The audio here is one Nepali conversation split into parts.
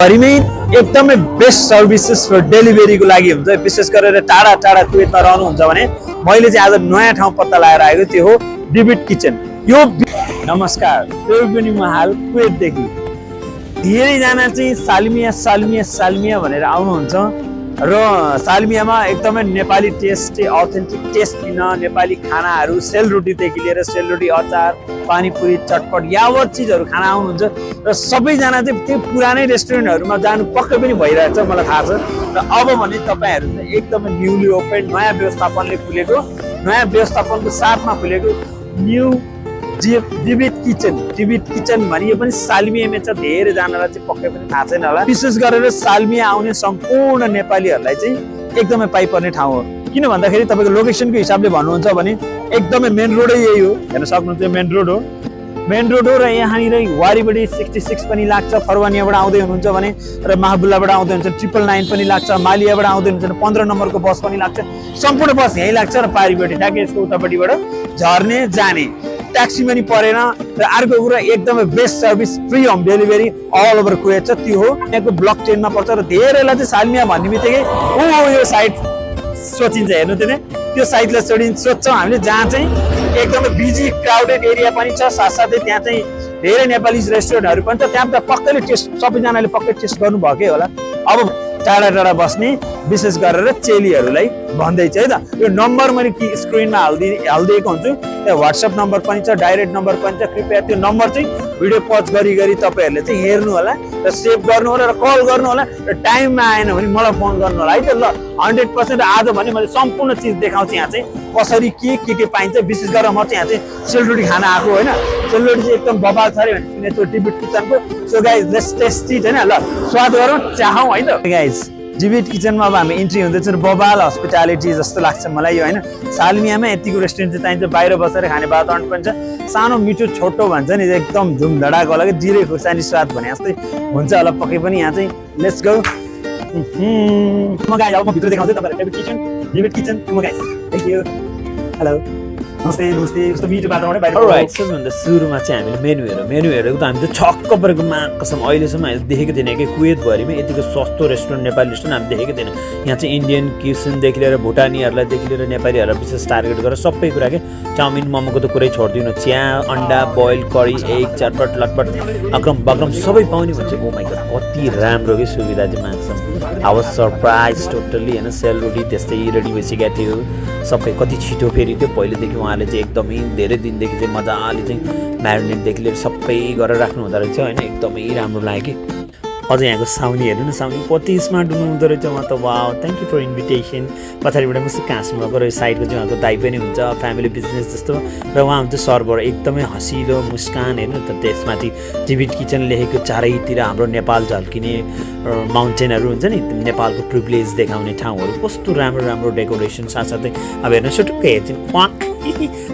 भरिमै एकदमै बेस्ट सर्भिसेस फर डेलिभरीको लागि हुन्छ। विशेष गरेर टाढा टाढा कुवेतमा रहनुहुन्छ भने मैले चाहिँ आज नयाँ ठाउँ पत्ता लगाएर आएको, त्यो हो डिबिट किचन। यो नमस्कार, त्यो पनि म हाल कुवेतदेखि। धेरैजना चाहिँ सालमिया भनेर आउनुहुन्छ र सालमियामा एकदमै नेपाली टेस्ट, अथेन्टिक टेस्ट दिन नेपाली खानाहरू, सेलरोटीदेखि लिएर सेलरोटी, अचार, पानीपुरी, चटपट यावत चिजहरू खान आउनुहुन्छ र सबैजना चाहिँ त्यो पुरानै रेस्टुरेन्टहरूमा जानु पक्कै पनि भइरहेछ, मलाई थाहा छ। र अब भने तपाईँहरू चाहिँ एकदमै न्युली ओपन, नयाँ व्यवस्थापनले खुलेको, नयाँ व्यवस्थापनको साथमा खुलेको न्यू डिबिट किचन भनिए पनि सालमियामा छ। धेरैजनालाई चाहिँ पक्कै पनि थाहा छैन होला। विशेष गरेर सालमिया आउने सम्पूर्ण नेपालीहरूलाई चाहिँ एकदमै पाइपर्ने ठाउँ हो। किन भन्दाखेरि तपाईँको लोकेसनको हिसाबले भन्नुहुन्छ भने एकदमै मेन रोडै यही हो, हेर्न सक्नुहुन्छ। मेन रोड हो र यहाँनिर वारीबडी 66 पनि लाग्छ। फरवानियाबाट आउँदै हुनुहुन्छ भने र महाबुल्लाबाट आउँदै हुनुहुन्छ 999 पनि लाग्छ। मालियाबाट आउँदै हुनुहुन्छ भने 15 नम्बरको बस पनि लाग्छ। सम्पूर्ण बस यहीँ लाग्छ र पारिपट्टि ट्याक्कै यसको उतापट्टिबाट झर्ने जाने ट्याक्सी पनि परेन। र अर्को कुरा एकदमै best service, free home delivery all over Kuwait छ। त्यो हो यहाँको ब्लक 10 मा पर्छ। र धेरैलाई चाहिँ सालमिया भन्ने बित्तिकै यो साइड सोचिन्छ, हेर्नु त्यो साइडलाई सोध्छौँ हामीले, जहाँ चाहिँ एकदमै बिजी क्राउडेड एरिया पनि छ। साथसाथै त्यहाँ चाहिँ धेरै नेपाली रेस्टुरेन्टहरू पनि छ। त्यहाँ त पक्कैले टेस्ट, सबैजनाले पक्कै टेस्ट गर्नुभएकै होला। अब टाढा टाढा बस्ने विशेष गरेर चेलीहरूलाई भन्दै चाहिँ है त, यो नम्बर मैले स्क्रिनमा हालिदिएको हुन्छु। त्यो व्हाट्सएप नम्बर पनि छ, डाइरेक्ट नम्बर पनि छ। कृपया त्यो नम्बर चाहिँ भिडियो पज गरी तपाईँहरूले चाहिँ हेर्नु होला र सेभ गर्नु होला र कल गर्नु होला। र टाइममा आएन भने मलाई फोन गर्नु होला है त। ल 100% आज भने मैले सम्पूर्ण चिज देखाउँछु। यहाँ चाहिँ कसरी के पाइन्छ। विशेष गरेर म चाहिँ यहाँ चाहिँ सेलरोटी खान आएको होइन। सेलरोटी चाहिँ एकदम बबाल छ अरे भने त्यो डिबिट किचनको। So guys let's taste it होइन। ल स्वाद गरौँ, चाहौँ है त गाइज। डिबिट किचनमा अब हामी इन्ट्री हुँदैछ र बबाल हस्पिटालिटी जस्तो लाग्छ मलाई यो होइन। सालमियामा यतिको रेस्टुरेन्ट चाहिँ चाहिन्छ, बाहिर बसेर खाने वातावरण पनि छ। सानो मिठो छोटो भन्छ नि, एकदम धुमधडाको होला कि जिरे खुर्सानी स्वाद भने जस्तै हुन्छ होला पक्कै पनि। यहाँ चाहिँ लेट्स गो। म गाइज अब म भित्र देखाउँछु तपाईँलाई डिबिट किचन। म गाइज थ्याङ्क यू, हेलो, नमस्ते। कस्तो मिठो वातावरण बाहिर। अलराइट, सबभन्दा सुरुमा चाहिँ हामीले मेनु हेरेको त हामी त छक्क परेको। कसम अहिलेसम्म हामीले देखेको थिएन कि कुवेतभरिमै यतिको सस्तो रेस्टुरेन्ट, नेपाली रेस्टुरेन्ट हामी देखेको थिएन। यहाँ चाहिँ इन्डियन किचनदेखि लिएर भुटानीहरूलाईदेखि लिएर नेपालीहरूलाई विशेष टार्गेट गरेर सबै कुरा के चाउमिन मोमोको त कुरै छोडिदिनु, चिया, अन्डा, बोइल, करी, एग, चटपट लटपट अक्रम बक्रम सबै पाउने भन्छ। ओ माइ गॉड, कति राम्रो कि सुविधा चाहिँ माग्छौँ। आई वाज सरप्राइज टोटल्ली होइन। सेलरोटी त्यस्तै रेडी भइसकेको थियो सबै, कति छिटो फेरि त्यो। पहिलेदेखि उहाँले चाहिँ एकदमै धेरै दिनदेखि चाहिँ मजाले चाहिँ म्यारिनेटदेखि लिएर सबै गरेर राख्नु हुँदो रहेछ होइन। एकदमै राम्रो लाग्यो कि। अझ यहाँको साउनी हेर्नु न, साउनी कति स्मार्ट हुनुहुँदो रहेछ। उहाँ त wow, thank you for invitation. पछाडिबाट मुसुक्क हाँस्नु भएको रहेछ। साइडको चाहिँ उहाँको दाइ पनि हुन्छ, फ्यामिली बिजनेस जस्तो। र उहाँ हुन्छ सर्भर, एकदमै हँसिलो मुस्कान हेर्नु त। त्यसमाथि डिबिट किचन लेखेको चारैतिर हाम्रो नेपाल झल्किने माउन्टेनहरू हुन्छ नि, नेपालको प्रिभिलेज देखाउने ठाउँहरू, कस्तो राम्रो राम्रो डेकोरेसन। साथसाथै अब हेर्नु सुटुक्कै हेर्छु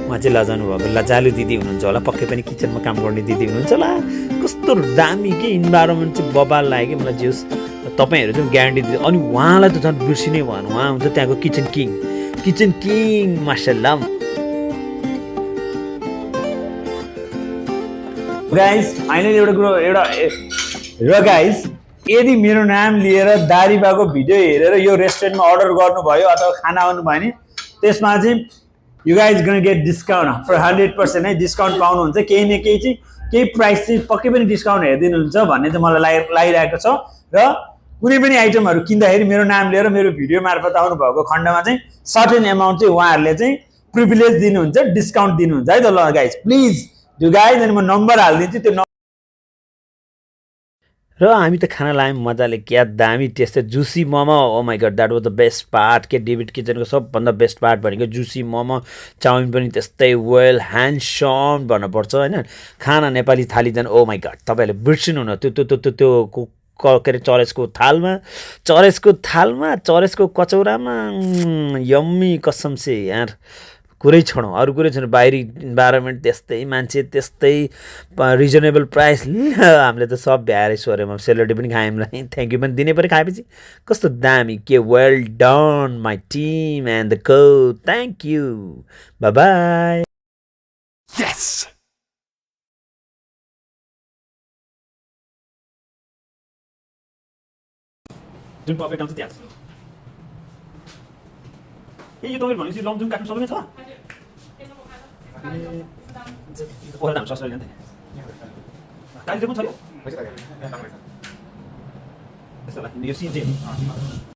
उहाँ चाहिँ लजाउनु भएको लजालु दिदी हुनुहुन्छ होला, पक्कै पनि किचनमा काम गर्ने दिदी हुनुहुन्छ होला। कस्तो दामी के इन्भाइरोमेन्ट चाहिँ बबाल लाग्यो कि मलाई। जियोस् तपाईँहरू चाहिँ ग्यारेन्टी दिनु। अनि उहाँलाई त झन् बिर्सिनै भएन, उहाँ हुन्छ त्यहाँको किचन किङ माशाल्लाह। गाइज फाइनली एउटा गाइज, यदि मेरो नाम लिएर दारिबाको भिडियो हेरेर यो रेस्टुरेन्टमा अर्डर गर्नुभयो अथवा खाना आउनुभयो भने त्यसमा चाहिँ you guys gonna get discount for 100% है। डिस्काउन्ट पाउनुहुन्छ। केही न केही चाहिँ केही प्राइस चाहिँ पक्कै पनि डिस्काउन्ट हेरिदिनुहुन्छ भन्ने चाहिँ मलाई लागिरहेको छ। र कुनै पनि आइटमहरू किन्दाखेरि मेरो नाम लिएर मेरो भिडियो मार्फत आउनुभएको खण्डमा चाहिँ सर्टेन एमाउन्ट चाहिँ उहाँहरूले चाहिँ प्रिभिलेज दिनुहुन्छ, डिस्काउन्ट दिनुहुन्छ है त। ल गाइज प्लिज डु गाइज। अनि म नम्बर हालिदिन्छु, त्यो र हामी त खाना लायौँ मजाले। क्या दामी taste, juicy momo. Oh my god, that was the best part के। डिबिट किचनको सबभन्दा बेस्ट पार्ट भनेको जुसी मोमो। चाउमिन पनि त्यस्तै वेल ह्यान्डसम भन्नुपर्छ होइन। खाना नेपाली थाली झन् ओ माई गॉड, तपाईँहरूले बिर्सिनु न। त्यो के अरे चरेसको कचौरामा यम्मी कसम से यार, कुरै छोडौँ, अरू कुरै छोडौँ। बाहिरी इन्भाइरोमेन्ट त्यस्तै, मान्छे त्यस्तै, रिजनेबल प्राइस। हामीले त सब भ्याएर सोऱ्यौँ। सेलरोटी पनि खायौँ ल, थ्याङ्क यू पनि दिनै पऱ्यो खाएपछि। कस्तो दामी के, well done my team and the को, थ्याङ्क यू, बाई बाई। जुन पर्फेक्ट आउँछ त्यहाँ ए यो तपाईँ भनेपछि लमजुङ काठमाडौँ सबैमै छ पहिला हामी ससुराली जान्थेँ कालीले पनि छ यो त्यस्तो होला यो सिन चाहिँ